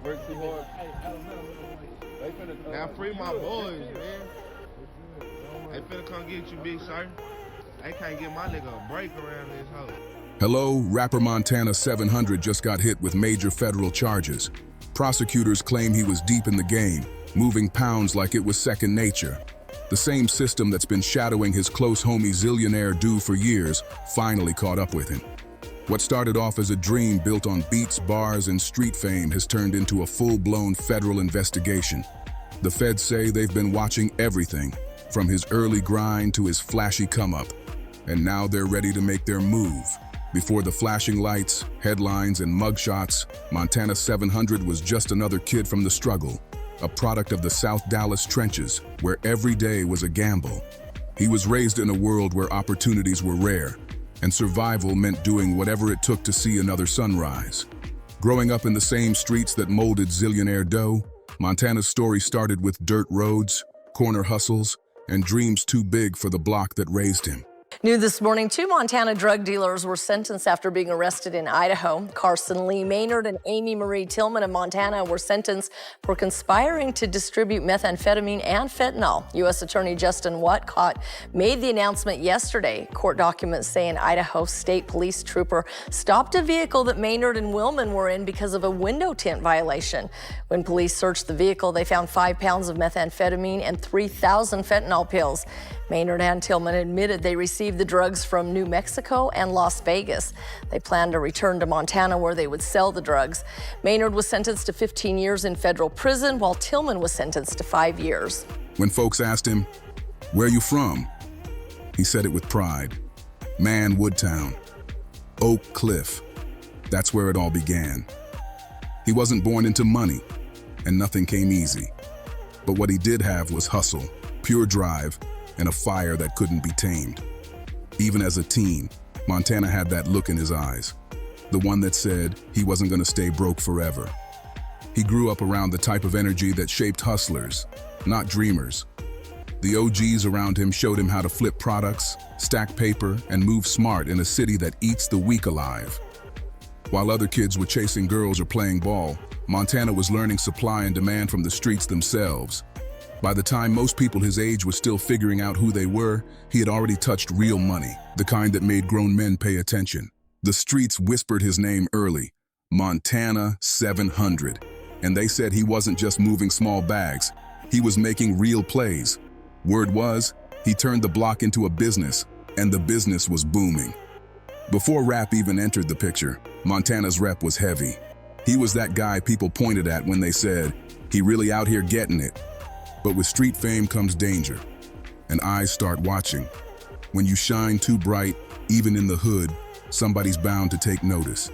Work too hard. Now free my boys, man. They finna come get you, big sir. They can't get my nigga a break around this hoe. Hello, rapper Montana 700 just got hit with major federal charges. Prosecutors claim he was deep in the game, moving pounds like it was second nature. The same system that's been shadowing his close homie Zillionaire Du for years finally caught up with him. What started off as a dream built on beats, bars, and street fame has turned into a full-blown federal investigation. The feds say they've been watching everything, from his early grind to his flashy come-up, and now they're ready to make their move. Before the flashing lights, headlines, and mugshots, Montana 700 was just another kid from the struggle, a product of the South Dallas trenches, where every day was a gamble. He was raised in a world where opportunities were rare, and survival meant doing whatever it took to see another sunrise. Growing up in the same streets that molded Zillionaire Du, Montana's story started with dirt roads, corner hustles, and dreams too big for the block that raised him. New this morning, 2 Montana drug dealers were sentenced after being arrested in Idaho. Carson Lee Maynard and Amy Marie Tillman of Montana were sentenced for conspiring to distribute methamphetamine and fentanyl. U.S. Attorney Justin Whatcott made the announcement yesterday. Court documents say an Idaho State Police trooper stopped a vehicle that Maynard and Willman were in because of a window tint violation. When police searched the vehicle, they found 5 pounds of methamphetamine and 3,000 fentanyl pills. Maynard and Tillman admitted they received the drugs from New Mexico and Las Vegas. They planned to return to Montana where they would sell the drugs. Maynard was sentenced to 15 years in federal prison, while Tillman was sentenced to 5 years. When folks asked him, "Where are you from?" he said it with pride. Man, Woodtown. Oak Cliff. That's where it all began. He wasn't born into money, and nothing came easy. But what he did have was hustle, pure drive, and a fire that couldn't be tamed. Even as a teen, Montana had that look in his eyes, the one that said he wasn't going to stay broke forever. He grew up around the type of energy that shaped hustlers, not dreamers. The OGs around him showed him how to flip products, stack paper, and move smart in a city that eats the weak alive. While other kids were chasing girls or playing ball, Montana was learning supply and demand from the streets themselves. By the time most people his age were still figuring out who they were, he had already touched real money, the kind that made grown men pay attention. The streets whispered his name early, Montana 700, and they said he wasn't just moving small bags, he was making real plays. Word was, he turned the block into a business, and the business was booming. Before rap even entered the picture, Montana's rep was heavy. He was that guy people pointed at when they said, "He really out here getting it." But with street fame comes danger, and eyes start watching. When you shine too bright, even in the hood, somebody's bound to take notice.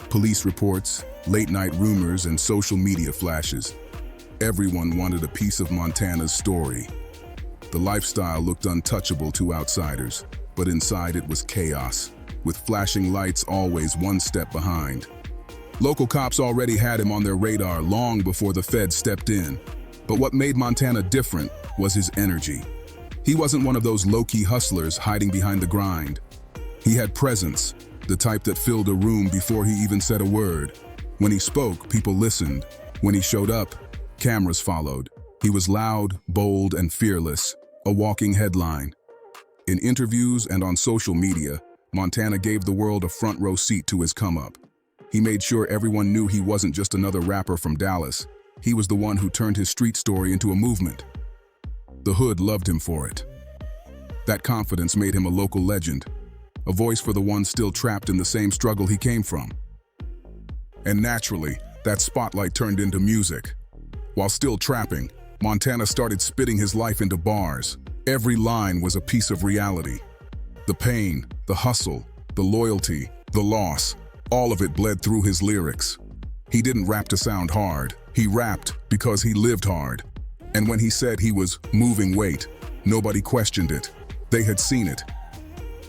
Police reports, late-night rumors, and social media flashes. Everyone wanted a piece of Montana's story. The lifestyle looked untouchable to outsiders, but inside it was chaos, with flashing lights always one step behind. Local cops already had him on their radar long before the feds stepped in. But what made Montana different was his energy. He wasn't one of those low-key hustlers hiding behind the grind. He had presence, the type that filled a room before he even said a word. When he spoke, people listened. When he showed up, cameras followed. He was loud, bold, and fearless, a walking headline. In interviews and on social media, Montana gave the world a front-row seat to his come-up. He made sure everyone knew he wasn't just another rapper from Dallas. He was the one who turned his street story into a movement. The hood loved him for it. That confidence made him a local legend, a voice for the ones still trapped in the same struggle he came from. And naturally, that spotlight turned into music. While still trapping, Montana started spitting his life into bars. Every line was a piece of reality. The pain, the hustle, the loyalty, the loss, all of it bled through his lyrics. He didn't rap to sound hard. He rapped because he lived hard. And when he said he was moving weight, nobody questioned it. They had seen it.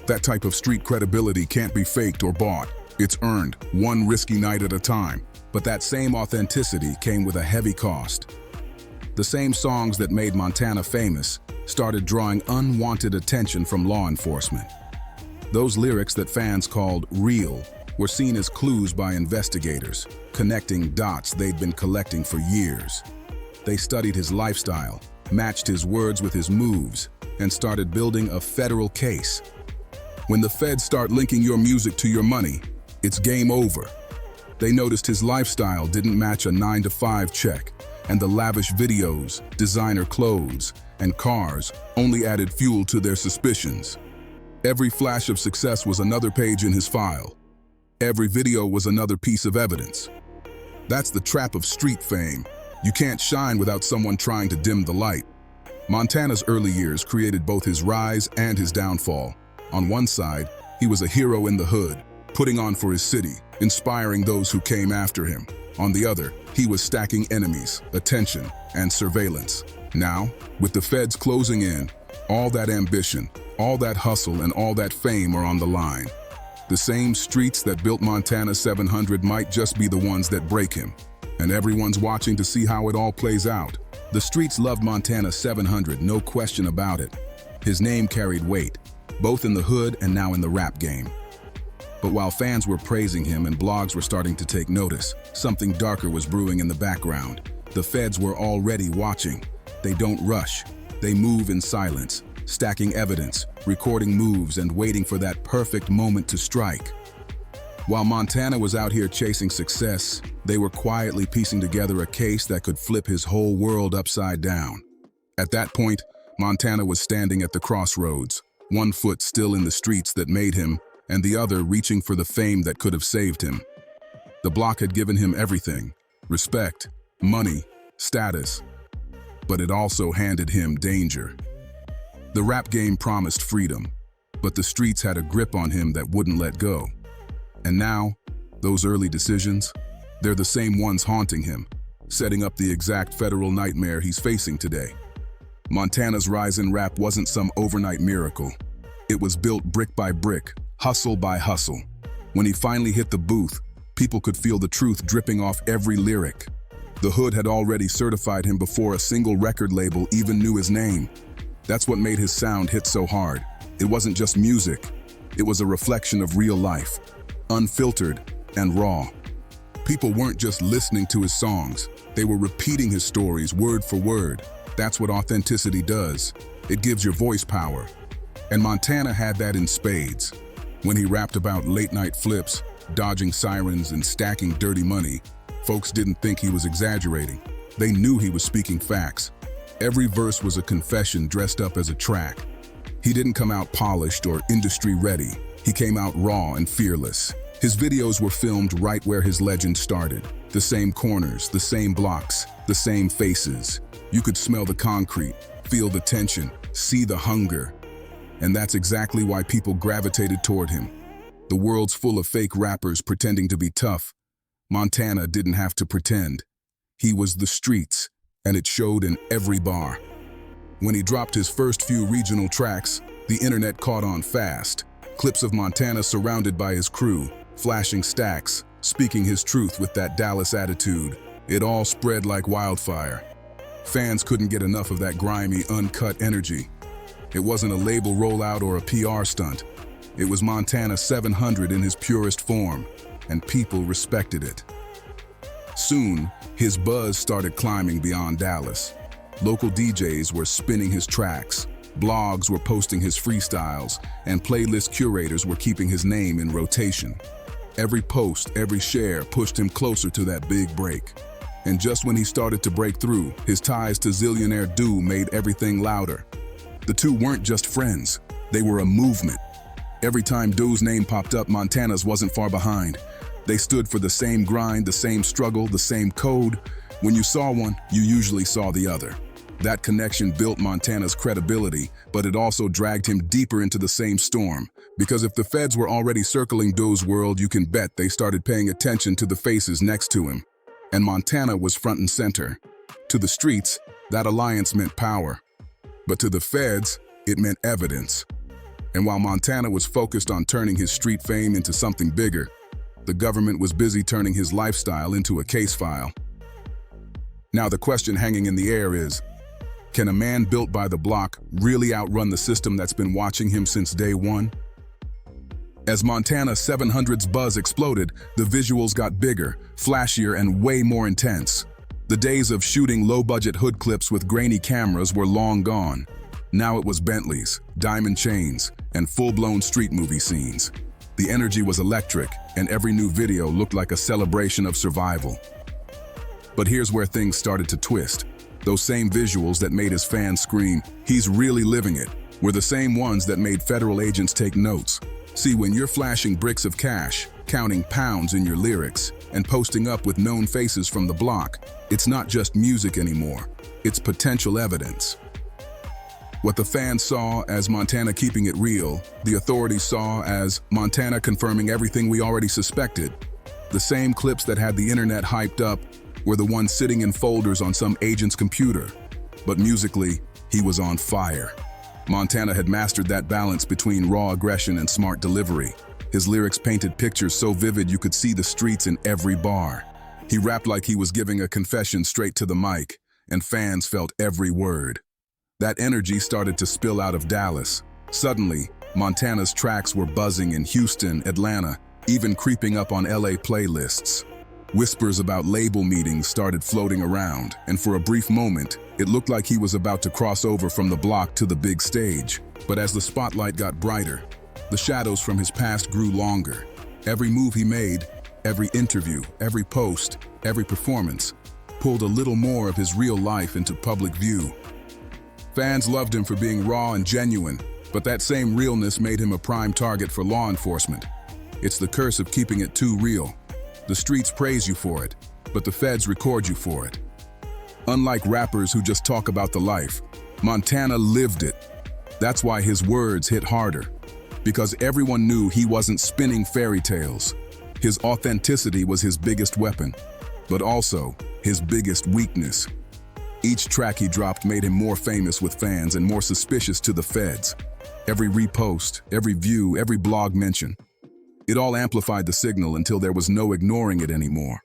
That type of street credibility can't be faked or bought. It's earned, one risky night at a time. But that same authenticity came with a heavy cost. The same songs that made Montana famous started drawing unwanted attention from law enforcement. Those lyrics that fans called real were seen as clues by investigators, connecting dots they'd been collecting for years. They studied his lifestyle, matched his words with his moves, and started building a federal case. When the feds start linking your music to your money, it's game over. They noticed his lifestyle didn't match a 9-to-5 check, and the lavish videos, designer clothes, and cars only added fuel to their suspicions. Every flash of success was another page in his file. Every video was another piece of evidence. That's the trap of street fame. You can't shine without someone trying to dim the light. Montana's early years created both his rise and his downfall. On one side, he was a hero in the hood, putting on for his city, inspiring those who came after him. On the other, he was stacking enemies, attention, and surveillance. Now, with the feds closing in, all that ambition, all that hustle, and all that fame are on the line. The same streets that built Montana 700 might just be the ones that break him. And everyone's watching to see how it all plays out. The streets loved Montana 700, no question about it. His name carried weight, both in the hood and now in the rap game. But while fans were praising him and blogs were starting to take notice, something darker was brewing in the background. The feds were already watching. They don't rush. They move in silence, stacking evidence, recording moves, and waiting for that perfect moment to strike. While Montana was out here chasing success, they were quietly piecing together a case that could flip his whole world upside down. At that point, Montana was standing at the crossroads, one foot still in the streets that made him, and the other reaching for the fame that could have saved him. The block had given him everything: respect, money, status. But it also handed him danger. The rap game promised freedom, but the streets had a grip on him that wouldn't let go. And now, those early decisions, they're the same ones haunting him, setting up the exact federal nightmare he's facing today. Montana's rise in rap wasn't some overnight miracle. It was built brick by brick, hustle by hustle. When he finally hit the booth, people could feel the truth dripping off every lyric. The hood had already certified him before a single record label even knew his name. That's what made his sound hit so hard. It wasn't just music. It was a reflection of real life, unfiltered and raw. People weren't just listening to his songs. They were repeating his stories word for word. That's what authenticity does. It gives your voice power. And Montana had that in spades. When he rapped about late-night flips, dodging sirens, and stacking dirty money, folks didn't think he was exaggerating. They knew he was speaking facts. Every verse was a confession dressed up as a track. He didn't come out polished or industry-ready. He came out raw and fearless. His videos were filmed right where his legend started. The same corners, the same blocks, the same faces. You could smell the concrete, feel the tension, see the hunger. And that's exactly why people gravitated toward him. The world's full of fake rappers pretending to be tough. Montana didn't have to pretend. He was the streets, and it showed in every bar. When he dropped his first few regional tracks, the internet caught on fast. Clips of Montana surrounded by his crew, flashing stacks, speaking his truth with that Dallas attitude. It all spread like wildfire. Fans couldn't get enough of that grimy, uncut energy. It wasn't a label rollout or a PR stunt. It was Montana 700 in his purest form, and people respected it. Soon, his buzz started climbing beyond Dallas. Local DJs were spinning his tracks, blogs were posting his freestyles, and playlist curators were keeping his name in rotation. Every post, every share pushed him closer to that big break. And just when he started to break through, his ties to Zillionaire Du made everything louder. The two weren't just friends, they were a movement. Every time Du's name popped up, Montana's wasn't far behind. They stood for the same grind, the same struggle, the same code. When you saw one, you usually saw the other. That connection built Montana's credibility, but it also dragged him deeper into the same storm. Because if the feds were already circling Du's world, you can bet they started paying attention to the faces next to him. And Montana was front and center. To the streets, that alliance meant power. But to the feds, it meant evidence. And while Montana was focused on turning his street fame into something bigger, the government was busy turning his lifestyle into a case file. Now the question hanging in the air is, can a man built by the block really outrun the system that's been watching him since day one? As Montana 700's buzz exploded, the visuals got bigger, flashier, and way more intense. The days of shooting low-budget hood clips with grainy cameras were long gone. Now it was Bentleys, diamond chains, and full-blown street movie scenes. The energy was electric, and every new video looked like a celebration of survival. But here's where things started to twist. Those same visuals that made his fans scream, "He's really living it," were the same ones that made federal agents take notes. See, when you're flashing bricks of cash, counting pounds in your lyrics, and posting up with known faces from the block, it's not just music anymore. It's potential evidence. What the fans saw as Montana keeping it real, the authorities saw as Montana confirming everything we already suspected. The same clips that had the internet hyped up were the ones sitting in folders on some agent's computer. But musically, he was on fire. Montana had mastered that balance between raw aggression and smart delivery. His lyrics painted pictures so vivid you could see the streets in every bar. He rapped like he was giving a confession straight to the mic, and fans felt every word. That energy started to spill out of Dallas. Suddenly, Montana's tracks were buzzing in Houston, Atlanta, even creeping up on LA playlists. Whispers about label meetings started floating around, and for a brief moment, it looked like he was about to cross over from the block to the big stage. But as the spotlight got brighter, the shadows from his past grew longer. Every move he made, every interview, every post, every performance, pulled a little more of his real life into public view. Fans loved him for being raw and genuine, but that same realness made him a prime target for law enforcement. It's the curse of keeping it too real. The streets praise you for it, but the feds record you for it. Unlike rappers who just talk about the life, Montana lived it. That's why his words hit harder, because everyone knew he wasn't spinning fairy tales. His authenticity was his biggest weapon, but also his biggest weakness. Each track he dropped made him more famous with fans and more suspicious to the feds. Every repost, every view, every blog mention, it all amplified the signal until there was no ignoring it anymore.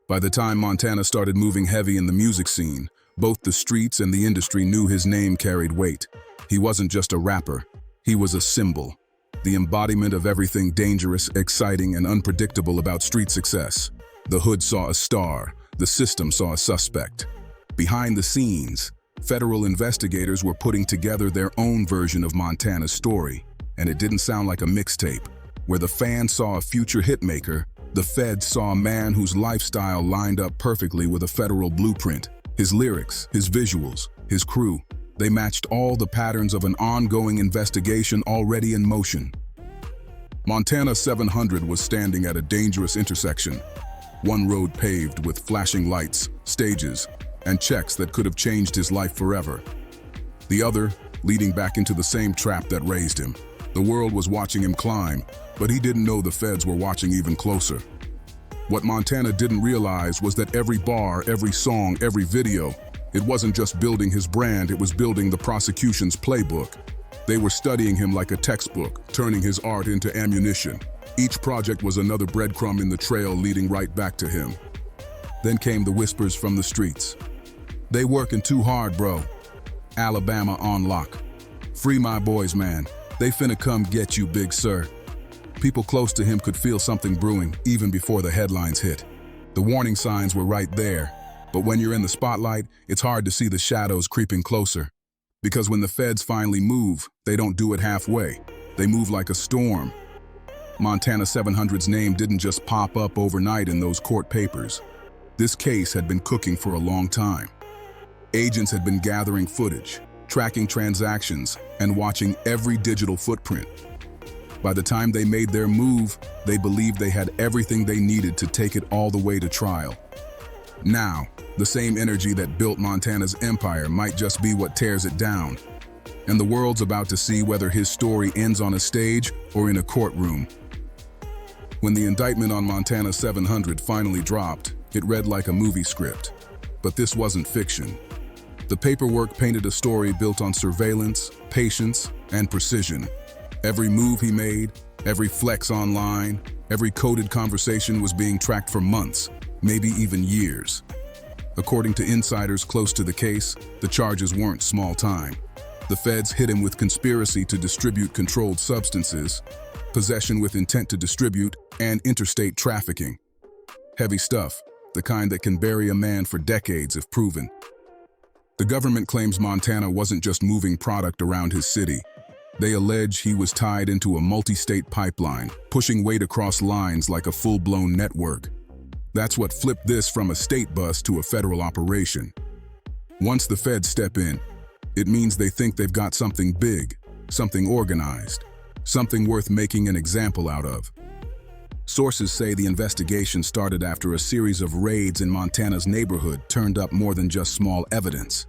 By the time Montana started moving heavy in the music scene, both the streets and the industry knew his name carried weight. He wasn't just a rapper, he was a symbol, the embodiment of everything dangerous, exciting, and unpredictable about street success. The hood saw a star, the system saw a suspect. Behind the scenes, federal investigators were putting together their own version of Montana's story, and it didn't sound like a mixtape. Where the fans saw a future hitmaker, the feds saw a man whose lifestyle lined up perfectly with a federal blueprint. His lyrics, his visuals, his crew, they matched all the patterns of an ongoing investigation already in motion. Montana 700 was standing at a dangerous intersection. One road paved with flashing lights, stages, and checks that could have changed his life forever. The other leading back into the same trap that raised him. The world was watching him climb, but he didn't know the feds were watching even closer. What Montana didn't realize was that every bar, every song, every video, it wasn't just building his brand, it was building the prosecution's playbook. They were studying him like a textbook, turning his art into ammunition. Each project was another breadcrumb in the trail leading right back to him. Then came the whispers from the streets. "They working too hard, bro. Alabama on lock. Free my boys, man. They finna come get you, big sir." People close to him could feel something brewing even before the headlines hit. The warning signs were right there, but when you're in the spotlight, it's hard to see the shadows creeping closer. Because when the feds finally move, they don't do it halfway. They move like a storm. Montana 700's name didn't just pop up overnight in those court papers. This case had been cooking for a long time. Agents had been gathering footage, tracking transactions, and watching every digital footprint. By the time they made their move, they believed they had everything they needed to take it all the way to trial. Now, the same energy that built Montana's empire might just be what tears it down. And the world's about to see whether his story ends on a stage or in a courtroom. When the indictment on Montana 700 finally dropped, it read like a movie script. But this wasn't fiction. The paperwork painted a story built on surveillance, patience, and precision. Every move he made, every flex online, every coded conversation was being tracked for months, maybe even years. According to insiders close to the case, the charges weren't small time. The feds hit him with conspiracy to distribute controlled substances, possession with intent to distribute, and interstate trafficking. Heavy stuff, the kind that can bury a man for decades if proven. The government claims Montana wasn't just moving product around his city. They allege he was tied into a multi-state pipeline, pushing weight across lines like a full-blown network. That's what flipped this from a state bust to a federal operation. Once the feds step in, it means they think they've got something big, something organized, something worth making an example out of. Sources say the investigation started after a series of raids in Montana's neighborhood turned up more than just small evidence.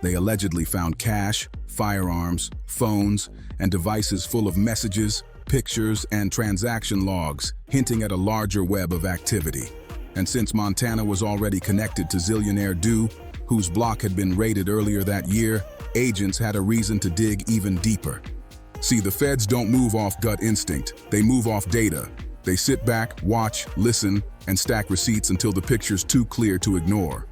They allegedly found cash, firearms, phones, and devices full of messages, pictures, and transaction logs, hinting at a larger web of activity. And since Montana was already connected to zillionaire Du, whose block had been raided earlier that year, agents had a reason to dig even deeper. See, the feds don't move off gut instinct, they move off data. They sit back, watch, listen, and stack receipts until the picture's too clear to ignore.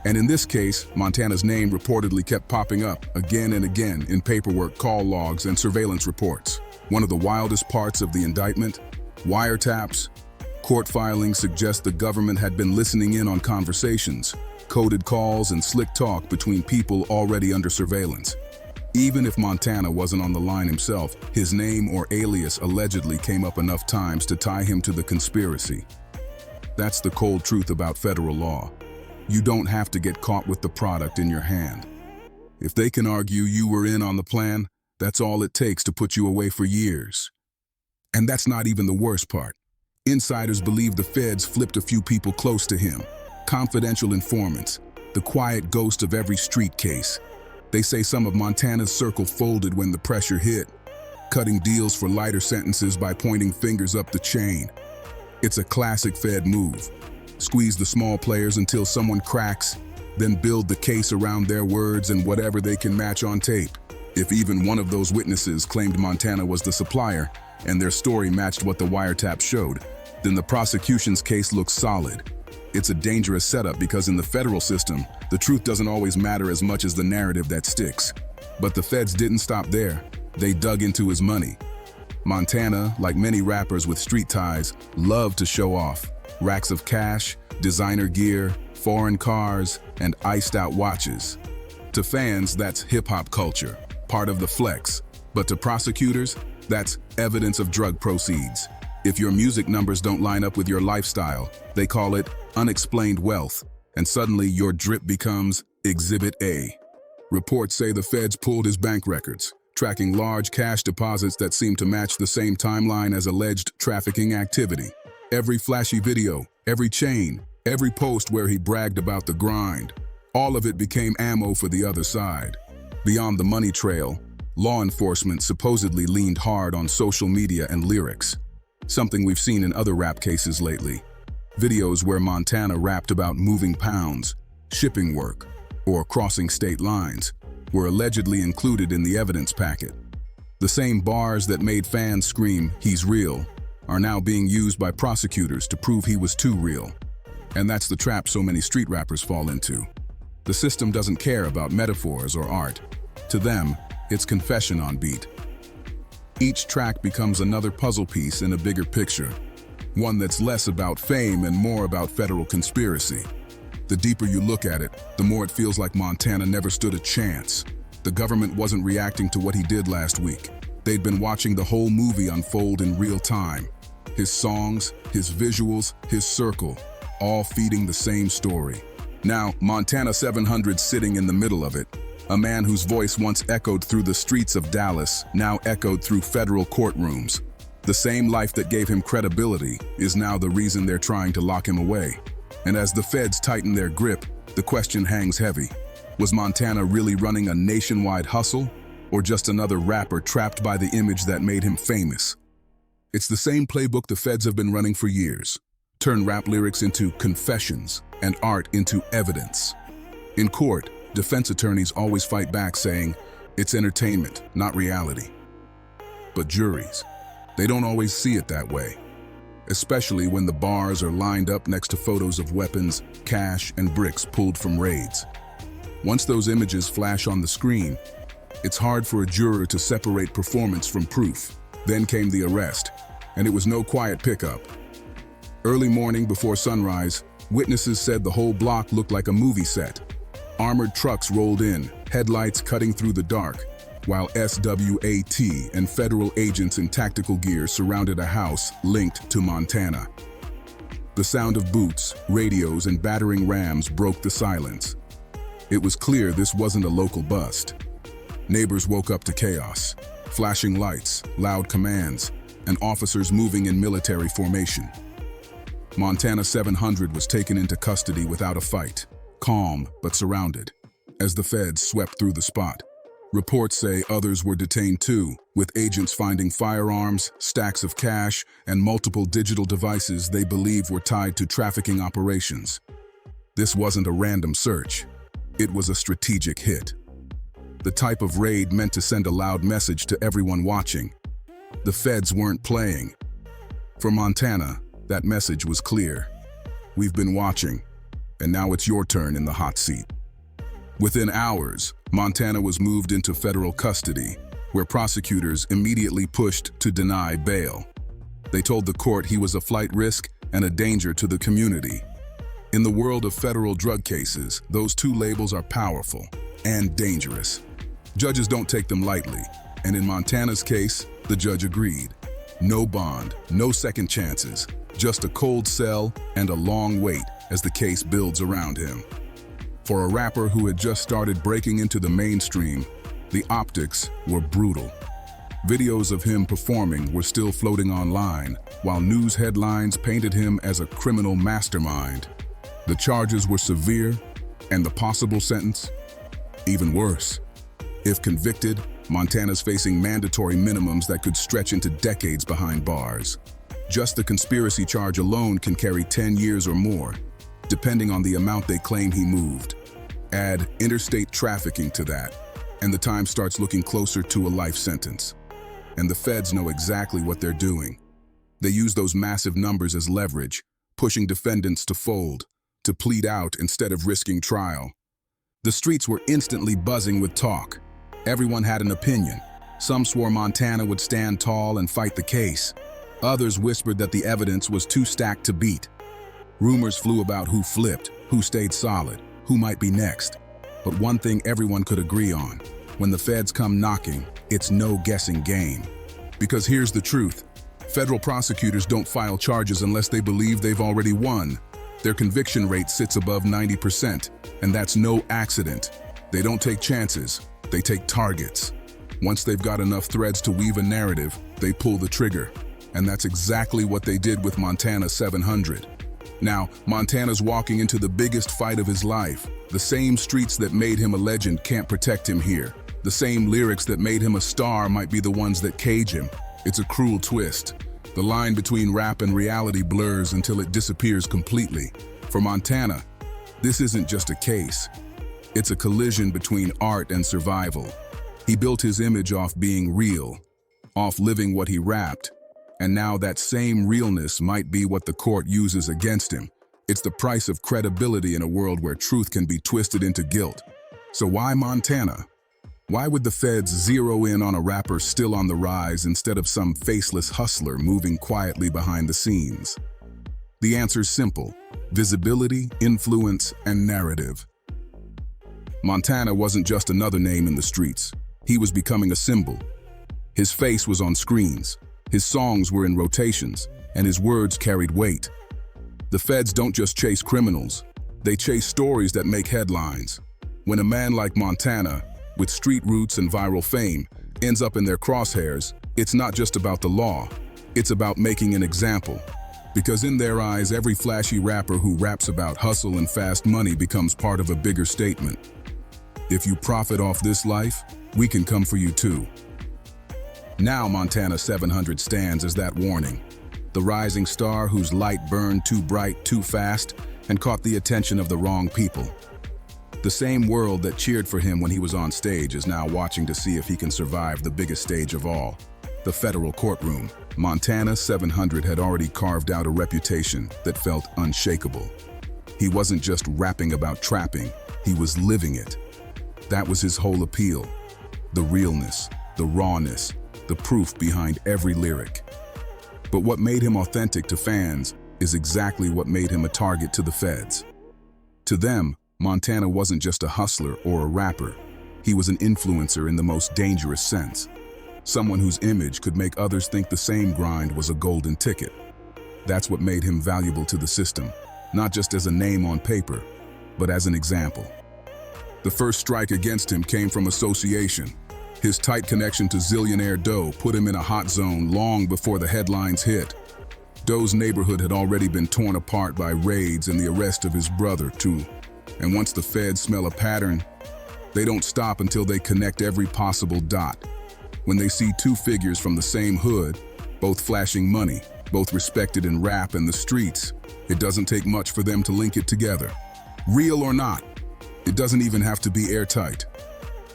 And in this case, Montana's name reportedly kept popping up again and again in paperwork, call logs, and surveillance reports. One of the wildest parts of the indictment? Wiretaps. Court filings suggest the government had been listening in on conversations, coded calls, and slick talk between people already under surveillance. Even if Montana wasn't on the line himself, his name or alias allegedly came up enough times to tie him to the conspiracy. That's the cold truth about federal law. You don't have to get caught with the product in your hand. If they can argue you were in on the plan, that's all it takes to put you away for years. And that's not even the worst part. Insiders believe the feds flipped a few people close to him. Confidential informants, the quiet ghost of every street case. They say some of Montana's circle folded when the pressure hit, cutting deals for lighter sentences by pointing fingers up the chain. It's a classic Fed move. Squeeze the small players until someone cracks, then build the case around their words and whatever they can match on tape. If even one of those witnesses claimed Montana was the supplier, and their story matched what the wiretap showed, then the prosecution's case looks solid. It's a dangerous setup because in the federal system, the truth doesn't always matter as much as the narrative that sticks. But the feds didn't stop there. They dug into his money. Montana, like many rappers with street ties, loved to show off. Racks of cash, designer gear, foreign cars, and iced-out watches. To fans, that's hip-hop culture, part of the flex. But to prosecutors, that's evidence of drug proceeds. If your music numbers don't line up with your lifestyle, they call it unexplained wealth, and suddenly your drip becomes Exhibit A. Reports say the feds pulled his bank records, tracking large cash deposits that seem to match the same timeline as alleged trafficking activity. Every flashy video, every chain, every post where he bragged about the grind, all of it became ammo for the other side. Beyond the money trail, law enforcement supposedly leaned hard on social media and lyrics. Something we've seen in other rap cases lately. Videos where Montana rapped about moving pounds, shipping work, or crossing state lines were allegedly included in the evidence packet. The same bars that made fans scream, "He's real," are now being used by prosecutors to prove he was too real. And that's the trap so many street rappers fall into. The system doesn't care about metaphors or art. To them, it's confession on beat. Each track becomes another puzzle piece in a bigger picture, one that's less about fame and more about federal conspiracy. The deeper you look at it, the more it feels like Montana never stood a chance. The government wasn't reacting to what he did last week. They'd been watching the whole movie unfold in real time. His songs, his visuals, his circle, all feeding the same story. Now, Montana 700's sitting in the middle of it. A man whose voice once echoed through the streets of Dallas, now echoed through federal courtrooms. The same life that gave him credibility is now the reason they're trying to lock him away. And as the feds tighten their grip, the question hangs heavy. Was Montana really running a nationwide hustle, or just another rapper trapped by the image that made him famous? It's the same playbook the feds have been running for years. Turn rap lyrics into confessions and art into evidence. In court, defense attorneys always fight back saying, it's entertainment, not reality. But juries, they don't always see it that way, especially when the bars are lined up next to photos of weapons, cash, and bricks pulled from raids. Once those images flash on the screen, it's hard for a juror to separate performance from proof. Then came the arrest, and it was no quiet pickup. Early morning before sunrise, witnesses said the whole block looked like a movie set. Armored trucks rolled in, headlights cutting through the dark, while SWAT and federal agents in tactical gear surrounded a house linked to Montana. The sound of boots, radios, and battering rams broke the silence. It was clear this wasn't a local bust. Neighbors woke up to chaos, flashing lights, loud commands, and officers moving in military formation. Montana 700 was taken into custody without a fight, calm but surrounded, as the feds swept through the spot. Reports say others were detained too, with agents finding firearms, stacks of cash, and multiple digital devices they believe were tied to trafficking operations. This wasn't a random search. It was a strategic hit. The type of raid meant to send a loud message to everyone watching. The feds weren't playing. For Montana, that message was clear. We've been watching, and now it's your turn in the hot seat. Within hours, Montana was moved into federal custody, where prosecutors immediately pushed to deny bail. They told the court he was a flight risk and a danger to the community. In the world of federal drug cases, those two labels are powerful and dangerous. Judges don't take them lightly, and in Montana's case, the judge agreed. No bond, no second chances, just a cold cell and a long wait as the case builds around him. For a rapper who had just started breaking into the mainstream, the optics were brutal. Videos of him performing were still floating online, while news headlines painted him as a criminal mastermind. The charges were severe, and the possible sentence, even worse. If convicted, Montana's facing mandatory minimums that could stretch into decades behind bars. Just the conspiracy charge alone can carry 10 years or more, depending on the amount they claim he moved. Add interstate trafficking to that, and the time starts looking closer to a life sentence. And the feds know exactly what they're doing. They use those massive numbers as leverage, pushing defendants to fold, to plead out instead of risking trial. The streets were instantly buzzing with talk. Everyone had an opinion. Some swore Montana would stand tall and fight the case. Others whispered that the evidence was too stacked to beat. Rumors flew about who flipped, who stayed solid, who might be next. But one thing everyone could agree on: when the feds come knocking, it's no guessing game. Because here's the truth: federal prosecutors don't file charges unless they believe they've already won. Their conviction rate sits above 90%, and that's no accident. They don't take chances, they take targets. Once they've got enough threads to weave a narrative, they pull the trigger. And that's exactly what they did with Montana 700. Now, Montana's walking into the biggest fight of his life. The same streets that made him a legend can't protect him here. The same lyrics that made him a star might be the ones that cage him. It's a cruel twist. The line between rap and reality blurs until it disappears completely. For Montana, this isn't just a case. It's a collision between art and survival. He built his image off being real, off living what he rapped. And now that same realness might be what the court uses against him. It's the price of credibility in a world where truth can be twisted into guilt. So why Montana? Why would the feds zero in on a rapper still on the rise instead of some faceless hustler moving quietly behind the scenes? The answer's simple: visibility, influence, and narrative. Montana wasn't just another name in the streets. He was becoming a symbol. His face was on screens. His songs were in rotations, and his words carried weight. The feds don't just chase criminals, they chase stories that make headlines. When a man like Montana, with street roots and viral fame, ends up in their crosshairs, it's not just about the law, it's about making an example. Because in their eyes, every flashy rapper who raps about hustle and fast money becomes part of a bigger statement. If you profit off this life, we can come for you too. Now Montana 700 stands as that warning. The rising star whose light burned too bright, too fast, and caught the attention of the wrong people. The same world that cheered for him when he was on stage is now watching to see if he can survive the biggest stage of all, the federal courtroom. Montana 700 had already carved out a reputation that felt unshakable. He wasn't just rapping about trapping, he was living it. That was his whole appeal. The realness, the rawness, the proof behind every lyric. But what made him authentic to fans is exactly what made him a target to the feds. To them, Montana wasn't just a hustler or a rapper. He was an influencer in the most dangerous sense. Someone whose image could make others think the same grind was a golden ticket. That's what made him valuable to the system, not just as a name on paper, but as an example. The first strike against him came from association. His tight connection to zillionaire Doe put him in a hot zone long before the headlines hit. Doe's neighborhood had already been torn apart by raids and the arrest of his brother, too. And once the feds smell a pattern, they don't stop until they connect every possible dot. When they see two figures from the same hood, both flashing money, both respected in rap and the streets, it doesn't take much for them to link it together. Real or not, it doesn't even have to be airtight.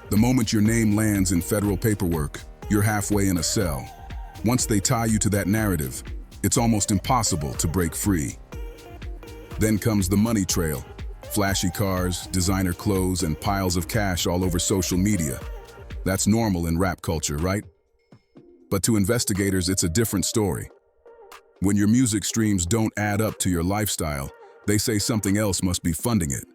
The moment your name lands in federal paperwork, you're halfway in a cell. Once they tie you to that narrative, it's almost impossible to break free. Then comes the money trail. Flashy cars, designer clothes, and piles of cash all over social media. That's normal in rap culture, right? But to investigators, it's a different story. When your music streams don't add up to your lifestyle, they say something else must be funding it.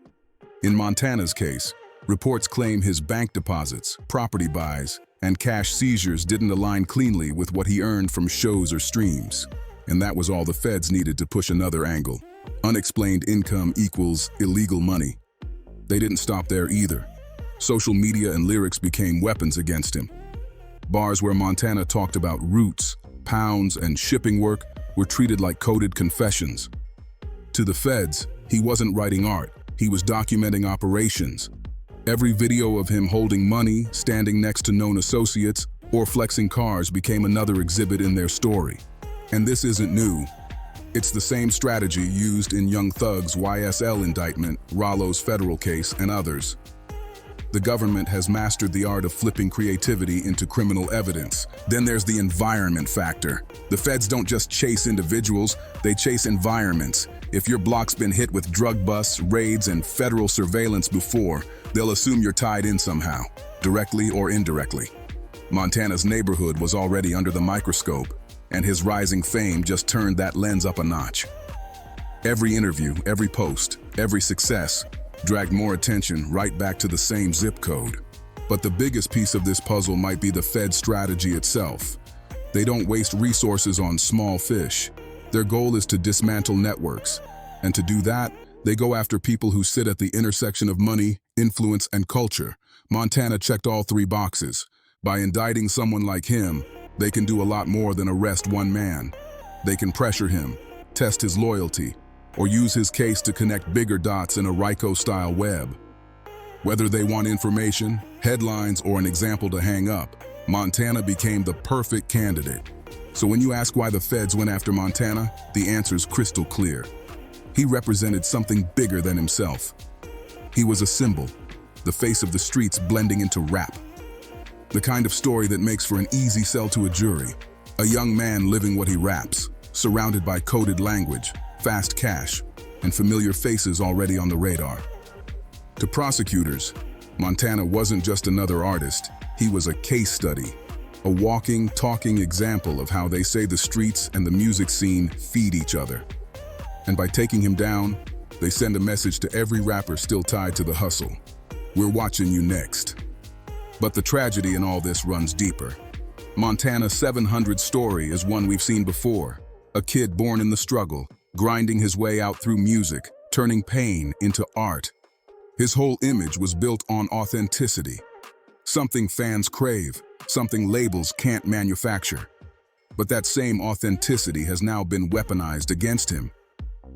In Montana's case, reports claim his bank deposits, property buys, and cash seizures didn't align cleanly with what he earned from shows or streams. And that was all the feds needed to push another angle. Unexplained income equals illegal money. They didn't stop there either. Social media and lyrics became weapons against him. Bars where Montana talked about roots, pounds, and shipping work were treated like coded confessions. To the feds, he wasn't writing art, he was documenting operations. Every video of him holding money, standing next to known associates, or flexing cars became another exhibit in their story. And this isn't new. It's the same strategy used in Young Thug's YSL indictment, Rollo's federal case, and others. The government has mastered the art of flipping creativity into criminal evidence. Then there's the environment factor. The feds don't just chase individuals, they chase environments. If your block's been hit with drug busts, raids, and federal surveillance before, they'll assume you're tied in somehow, directly or indirectly. Montana's neighborhood was already under the microscope, and his rising fame just turned that lens up a notch. Every interview, every post, every success dragged more attention right back to the same zip code. But the biggest piece of this puzzle might be the Fed strategy itself. They don't waste resources on small fish. Their goal is to dismantle networks. And to do that, they go after people who sit at the intersection of money, influence, and culture. Montana checked all three boxes. By indicting someone like him, they can do a lot more than arrest one man. They can pressure him, test his loyalty, or use his case to connect bigger dots in a Ryko-style web. Whether they want information, headlines, or an example to hang up, Montana became the perfect candidate. So when you ask why the feds went after Montana, the answer's crystal clear. He represented something bigger than himself. He was a symbol, the face of the streets blending into rap. The kind of story that makes for an easy sell to a jury. A young man living what he raps, surrounded by coded language, fast cash, and familiar faces already on the radar. To prosecutors, Montana wasn't just another artist, he was a case study, a walking, talking example of how they say the streets and the music scene feed each other. And by taking him down, they send a message to every rapper still tied to the hustle. We're watching you next. But the tragedy in all this runs deeper. Montana's 700's story is one we've seen before. A kid born in the struggle, grinding his way out through music, turning pain into art. His whole image was built on authenticity. Something fans crave, something labels can't manufacture. But that same authenticity has now been weaponized against him.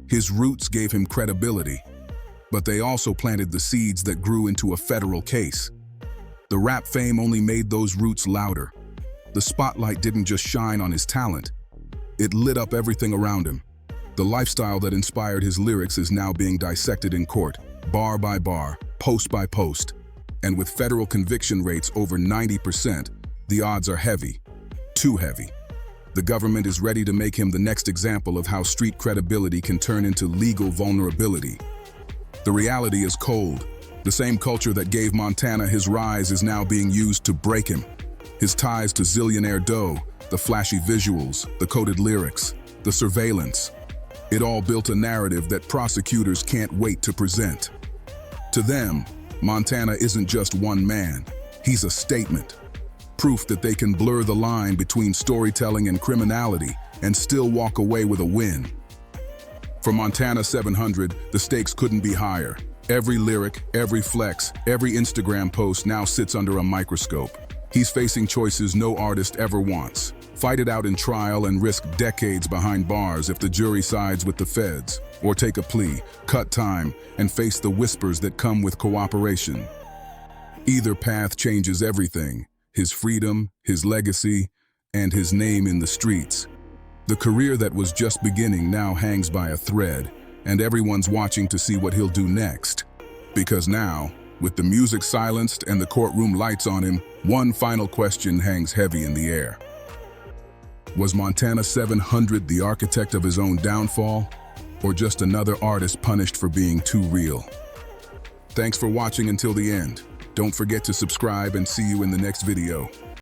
His roots gave him credibility, but they also planted the seeds that grew into a federal case. The rap fame only made those roots louder. The spotlight didn't just shine on his talent, it lit up everything around him. The lifestyle that inspired his lyrics is now being dissected in court, bar by bar, post by post. And with federal conviction rates over 90%, the odds are heavy, too heavy. The government is ready to make him the next example of how street credibility can turn into legal vulnerability. The reality is cold. The same culture that gave Montana his rise is now being used to break him. His ties to Zillionaire Doe, the flashy visuals, the coded lyrics, the surveillance. It all built a narrative that prosecutors can't wait to present. To them, Montana isn't just one man. He's a statement. Proof that they can blur the line between storytelling and criminality and still walk away with a win. For Montana 700, the stakes couldn't be higher. Every lyric, every flex, every Instagram post now sits under a microscope. He's facing choices no artist ever wants. Fight it out in trial and risk decades behind bars if the jury sides with the feds, or take a plea, cut time, and face the whispers that come with cooperation. Either path changes everything: his freedom, his legacy, and his name in the streets. The career that was just beginning now hangs by a thread, and everyone's watching to see what he'll do next. Because now, with the music silenced and the courtroom lights on him, one final question hangs heavy in the air. Was Montana 700 the architect of his own downfall, or just another artist punished for being too real? Thanks for watching until the end. Don't forget to subscribe and see you in the next video.